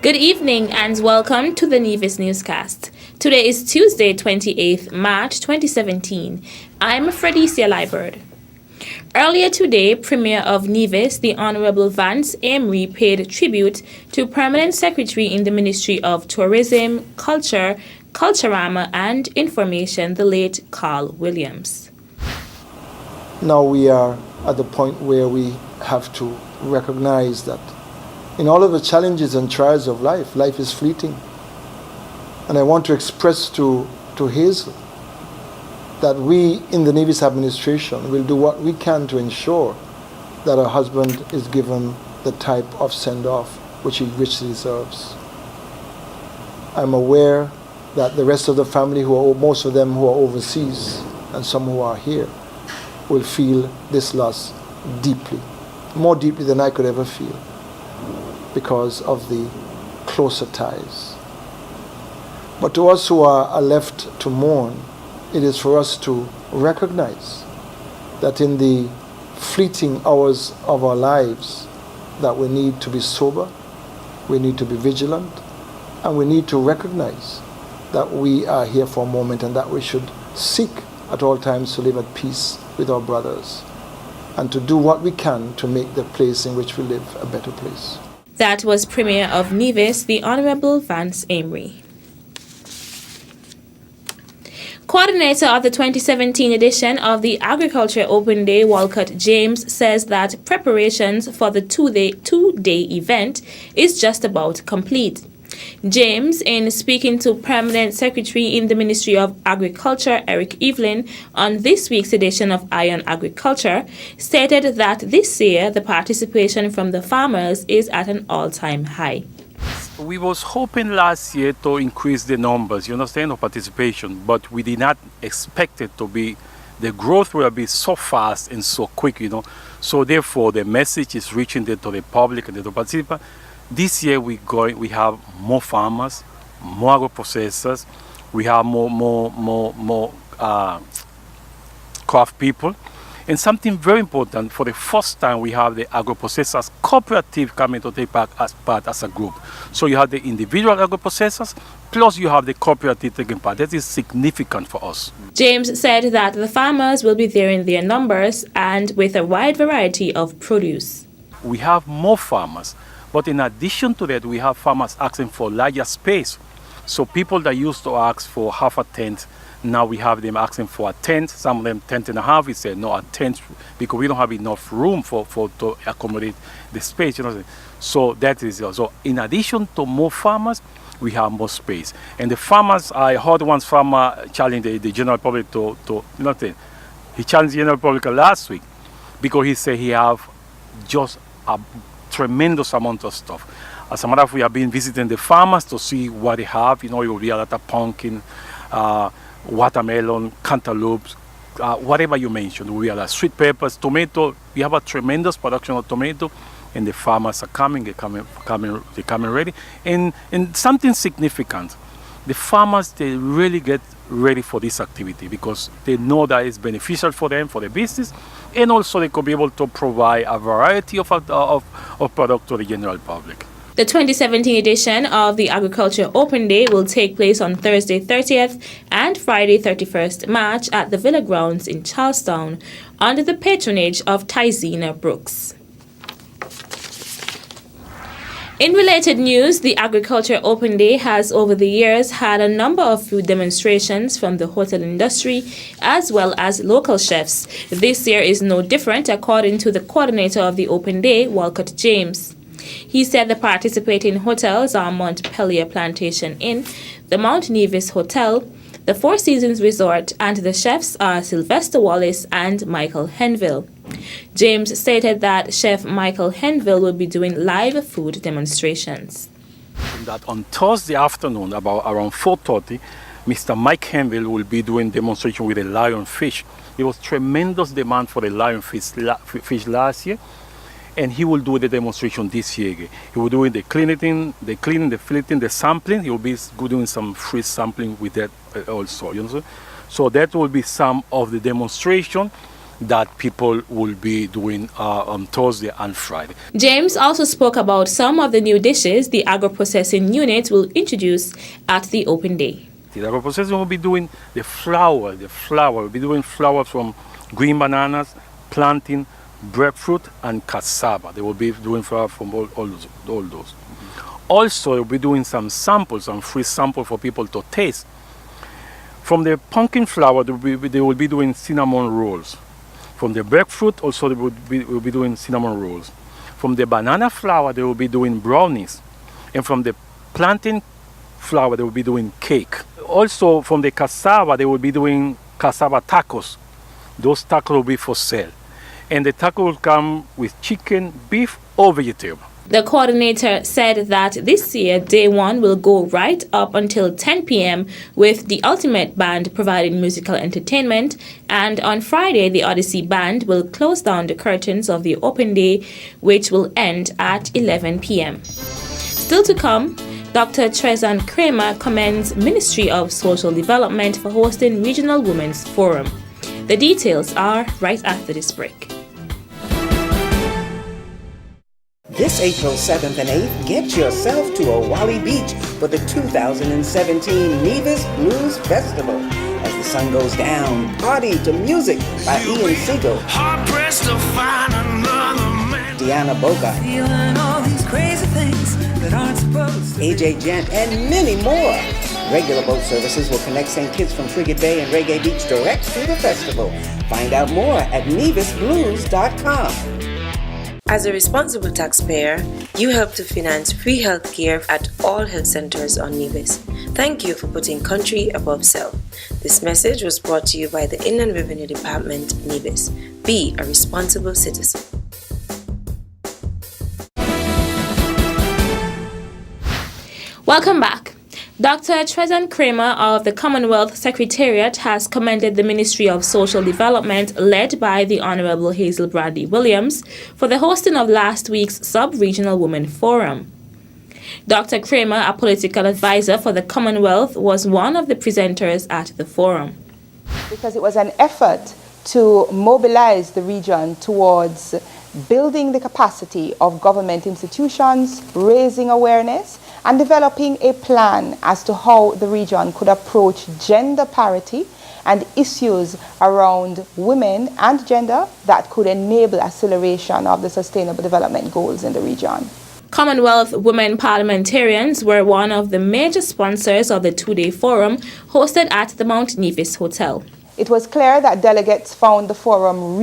Good evening and welcome to the Nevis Newscast. Today is Tuesday, 28th March 2017. I'm Fredicia Liebert. Earlier today, Premier of Nevis, the Honorable Vance Amory, paid tribute to Permanent Secretary in the Ministry of Tourism, Culture, Culturama and Information, the late Carl Williams. Now we are at the point where we have to recognize that in all of the challenges and trials of life, life is fleeting. And I want to express to Hazel that we in the Nevis administration will do what we can to ensure that her husband is given the type of send-off which he richly deserves. I'm aware that the rest of the family, most of them who are overseas and some who are here, will feel this loss deeply, more deeply than I could ever feel, because of the closer ties. But to us who are left to mourn, it is for us to recognize that in the fleeting hours of our lives that we need to be sober, we need to be vigilant, and we need to recognize that we are here for a moment and that we should seek at all times to live at peace with our brothers and to do what we can to make the place in which we live a better place. That was Premier of Nevis, the Honorable Vance Amory. Coordinator of the 2017 edition of the Agriculture Open Day, Walcott James, says that preparations for the two-day event is just about complete. James, in speaking to Permanent Secretary in the Ministry of Agriculture, Eric Evelyn, on this week's edition of Eye on Agriculture, stated that this year the participation from the farmers is at an all-time high. We was hoping last year to increase the numbers, you understand, of participation, but we did not expect it to be, the growth will be so fast and so quick, So therefore, the message is reaching to the public and the participants. This year we have more farmers, more agro-processors, we have more craft people. And something very important, for the first time we have the agro-processors cooperative coming to take part as a group. So you have the individual agro-processors, plus you have the cooperative taking part. That is significant for us. James said that the farmers will be there in their numbers and with a wide variety of produce. We have more farmers, but in addition to that, we have farmers asking for larger space. So people that used to ask for half a tent, now we have them asking for a tent, some of them tent and a half. We said no, a tent, because we don't have enough room to accommodate the space. So that is so. In addition to more farmers, we have more space. And the farmers, I heard one farmer challenge the general public he challenged the general public last week because he said he have just a tremendous amount of stuff. As a matter of fact, we have been visiting the farmers to see what they have. It will be a lot of pumpkin, watermelon, cantaloupes, whatever you mentioned. We have sweet peppers, tomato. We have a tremendous production of tomato, and the farmers are coming. They're coming ready. And something significant, the farmers, they really get ready for this activity because they know that it's beneficial for them, for the business, and also they could be able to provide a variety of products to the general public. The 2017 edition of the Agriculture Open Day will take place on Thursday 30th and Friday 31st March at the Villa Grounds in Charlestown under the patronage of Tizina Brooks. In related news, the Agriculture Open Day has over the years had a number of food demonstrations from the hotel industry as well as local chefs. This year is no different, according to the coordinator of the Open Day, Walcott James. He said the participating hotels are Montpelier Plantation Inn, the Mount Nevis Hotel, the Four Seasons Resort, and the chefs are Sylvester Wallace and Michael Henville. James stated that Chef Michael Henville will be doing live food demonstrations. That on Thursday afternoon, around 4:30, Mr. Mike Henville will be doing demonstration with a lionfish. There was tremendous demand for the lionfish last year, and he will do the demonstration this year again. He will do the cleaning, the filleting, the sampling. He will be doing some free sampling with that also. So that will be some of the demonstration. that people will be doing on Thursday and Friday. James also spoke about some of the new dishes the agro-processing unit will introduce at the open day. The agro-processing will be doing the flour. We'll be doing flour from green bananas, plantain, breadfruit, and cassava. They will be doing flour from all those. Also, we'll be doing some samples, some free samples for people to taste. From the pumpkin flour, they will be doing cinnamon rolls. From the breadfruit, also they will be doing cinnamon rolls. From the banana flour, they will be doing brownies. And from the plantain flour, they will be doing cake. Also, from the cassava, they will be doing cassava tacos. Those tacos will be for sale. And the taco will come with chicken, beef, or vegetable. The coordinator said that this year, Day 1 will go right up until 10 p.m. with the Ultimate Band providing musical entertainment, and on Friday, the Odyssey Band will close down the curtains of the open day, which will end at 11 p.m. Still to come, Dr. Trezan Kramer commends Ministry of Social Development for hosting Regional Women's Forum. The details are right after this break. This April 7th and 8th, get yourself to Owali Beach for the 2017 Nevis Blues Festival. As the sun goes down, party to music by Ian Siegel, Deanna Bogart, AJ Gent, and many more. Regular boat services will connect St. Kitts from Frigate Bay and Reggae Beach direct to the festival. Find out more at nevisblues.com. As a responsible taxpayer, you help to finance free health care at all health centers on Nevis. Thank you for putting country above self. This message was brought to you by the Inland Revenue Department, Nevis. Be a responsible citizen. Welcome back. Dr. Trezan Kramer of the Commonwealth Secretariat has commended the Ministry of Social Development, led by the Honorable Hazel Bradley Williams, for the hosting of last week's Sub-Regional Women Forum. Dr. Kramer, a political advisor for the Commonwealth, was one of the presenters at the forum. Because it was an effort to mobilize the region towards building the capacity of government institutions, raising awareness, and developing a plan as to how the region could approach gender parity and issues around women and gender that could enable acceleration of the sustainable development goals in the region. Commonwealth women parliamentarians were one of the major sponsors of the two-day forum hosted at the Mount Nevis Hotel. It was clear that delegates found the forum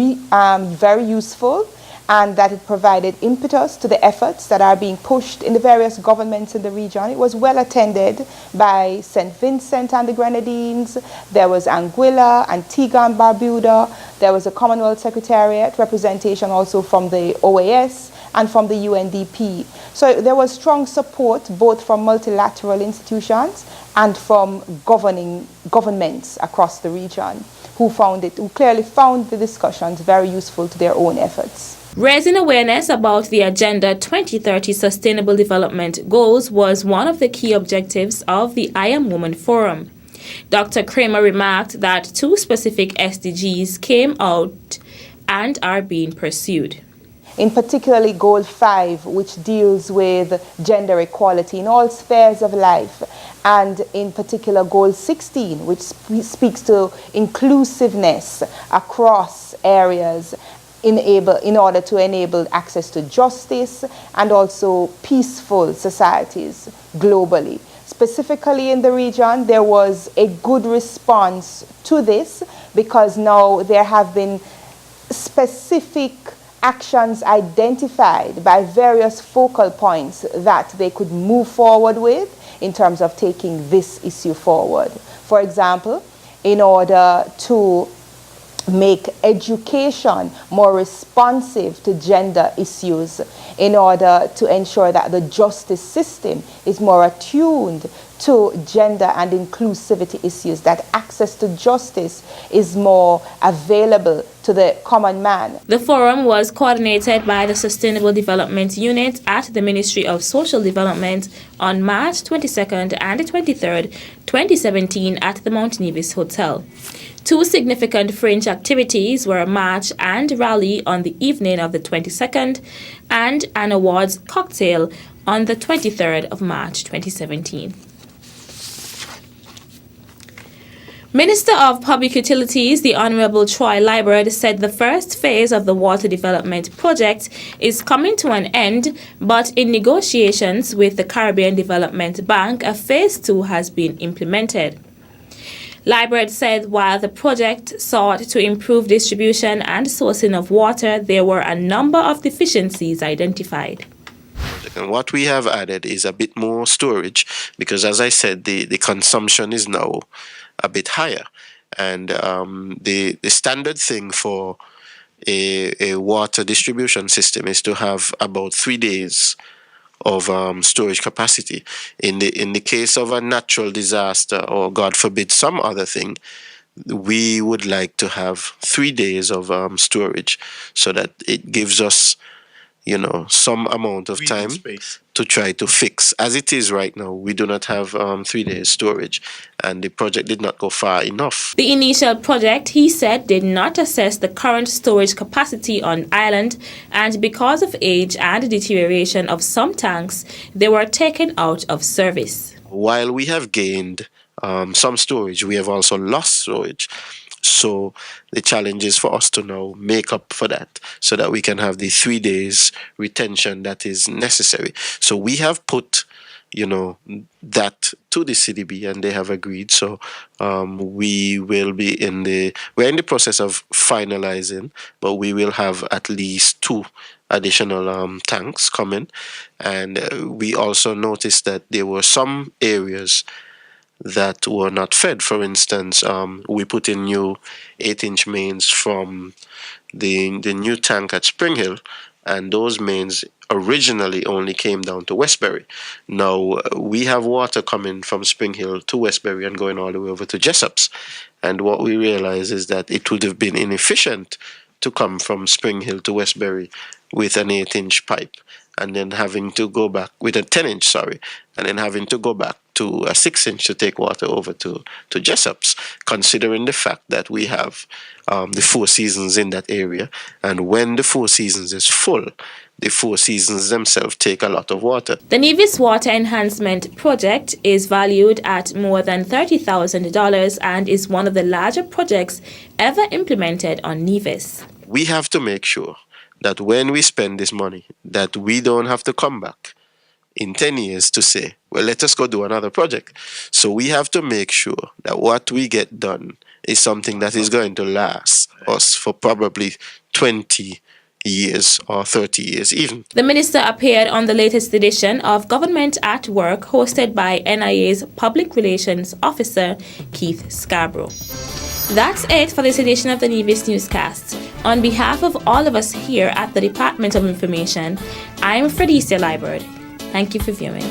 very useful, and that it provided impetus to the efforts that are being pushed in the various governments in the region. It was well attended by St. Vincent and the Grenadines. There was Anguilla, Antigua and Barbuda. There was a Commonwealth Secretariat representation also from the OAS and from the UNDP. So there was strong support both from multilateral institutions and from governments across the region who clearly found the discussions very useful to their own efforts. Raising awareness about the Agenda 2030 Sustainable Development Goals was one of the key objectives of the I Am Woman Forum. Dr. Kramer remarked that 2 specific SDGs came out and are being pursued. In particularly Goal 5, which deals with gender equality in all spheres of life, and in particular Goal 16, which speaks to inclusiveness across areas in order to enable access to justice and also peaceful societies globally. Specifically in the region, there was a good response to this because now there have been specific actions identified by various focal points that they could move forward with in terms of taking this issue forward. For example, in order to make education more responsive to gender issues, in order to ensure that the justice system is more attuned to gender and inclusivity issues, that access to justice is more available to the common man. The forum was coordinated by the Sustainable Development Unit at the Ministry of Social Development on March 22nd and 23rd, 2017 at the Mount Nevis Hotel. Two significant fringe activities were a march and rally on the evening of the 22nd and an awards cocktail on the 23rd of March 2017. Minister of Public Utilities, the Honorable Troy Liburd, said the first phase of the water development project is coming to an end, but in negotiations with the Caribbean Development Bank, a phase 2 has been implemented. Liburd said while the project sought to improve distribution and sourcing of water, there were a number of deficiencies identified. And what we have added is a bit more storage because, as I said, the consumption is now a bit higher. And the standard thing for a water distribution system is to have about 3 days of storage capacity. In the case of a natural disaster or, God forbid, some other thing, we would like to have 3 days of storage so that it gives us, you know, some amount of time to try to fix. As it is right now, we do not have 3 days storage, and the project did not go far enough. The initial project, he said, did not assess the current storage capacity on island, and because of age and deterioration of some tanks, they were taken out of service. While we have gained some storage, we have also lost storage. So the challenge is for us to now make up for that so that we can have the 3 days retention that is necessary. So we have put, you know, that to the CDB and they have agreed. So we will be we're in the process of finalizing, but we will have at least 2 additional tanks coming. And we also noticed that there were some areas that were not fed. For instance, we put in new 8-inch mains from the new tank at Spring Hill, and those mains originally only came down to Westbury. Now we have water coming from Spring Hill to Westbury and going all the way over to Jessop's, and what we realize is that it would have been inefficient to come from Spring Hill to Westbury with an 8-inch pipe and then having to go back with a 10-inch, and then having to go back to a 6-inch to take water over to Jessop's, considering the fact that we have the Four Seasons in that area, and when the Four Seasons is full, the Four Seasons themselves take a lot of water. The Nevis Water Enhancement Project is valued at more than $30,000 and is one of the larger projects ever implemented on Nevis. We have to make sure that when we spend this money, that we don't have to come back in 10 years to say, well, let us go do another project. So we have to make sure that what we get done is something that is going to last us for probably 20 years or 30 years even. The minister appeared on the latest edition of Government at Work, hosted by NIA's Public Relations Officer, Keith Scarborough. That's it for this edition of the Nevis Newscast. On behalf of all of us here at the Department of Information, I'm Fredicia Liburd. Thank you for viewing.